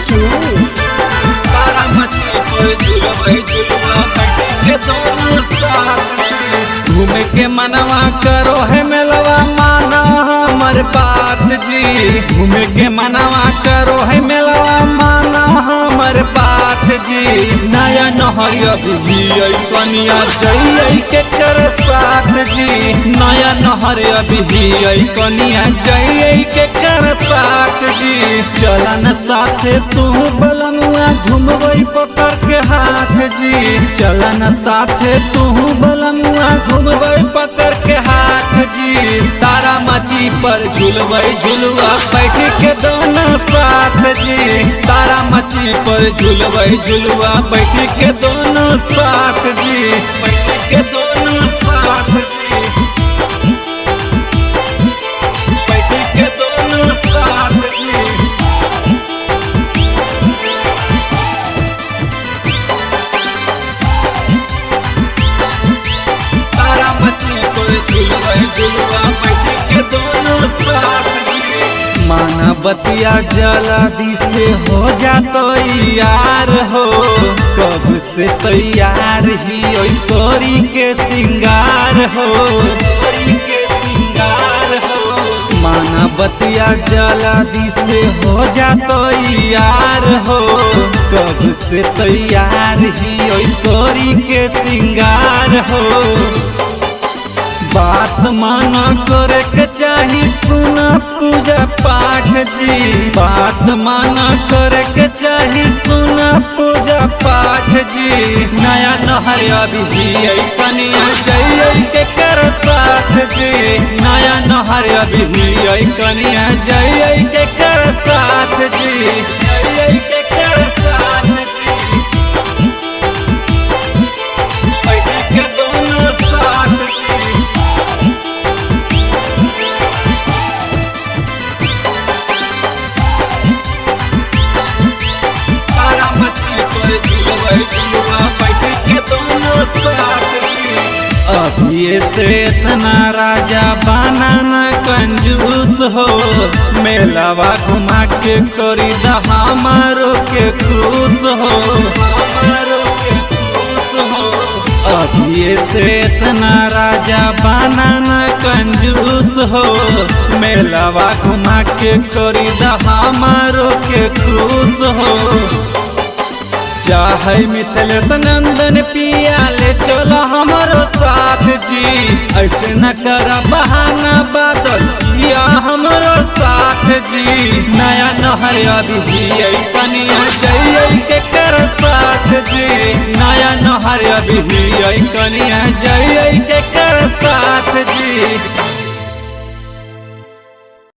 Channel. तारा मछली पर झुलवा झुलवा के दोनों साथ घूमे के मनवा करो है मेलवा माना हमर बात जी। घूमे के मनवा करो है मेलवा माना हमर बात जी। नया नहरिया भी कनिया जइए के कर साथ जी। नया नहरिया भी कनिया जइए के कर साथ जी। चलन साथे तू बलनुआ घूमबई पकड़ के हाथ जी। चलन साथे तू बलनुआ घूमबई पकड़ के हाथ जी। तारा माची पर झुलबई झुलवा बैठ के दोनों साथ जी। तारा माची पर झुलबई झुलवा बैठ के दोनों साथ जी। बैठ के दोनों साथ जी। बैठ के दोनों साथ जी। तारा मछली पर झुलवा झुलवा बैठ के दोनों साथ जी। माना बतिया जल्दी से हो जातो यार हो। कब से तैयार ही ओई तोरी के सिंगार हो। तोरी के सिंगार हो। माना बतिया जल्दी से हो जातो यार हो। कब से तैयार ही ओई तोरी के सिंगार हो। बात माना करे के चाही सुना पूजा पाठ जी। बात माना करे के चाही सुना पूजा पाठ जी। नया नहरिया भी कनिया जइए के कर साथ जी। नया नहरिया भी कनिया जइए के कर साथ जी। जइए के कर साथ जी। बैठ के दोनों साथ जी। तारा मछली पर झुलवा झुलवा बैठ के दोनों साथ जी। अभी से इतना राजा बनाना कंजूस हो। मेलावा घुमा के करी दा हमारो के खुश हो। हमारो के खुश हो। अभी से इतना राजा बनाना कंजूस हो। मेलावा घुमा के करी दा हमारो के खुश हो। चाहे मिथिलेश नंदन पिया ले चलो हमारो साथ जी। ऐसे न कर बहाना बादल पिया हमारो साथ जी। नया नहरिया भी कनिया जइए के कर साथ जी। नया नहरिया भी कनिया जइए के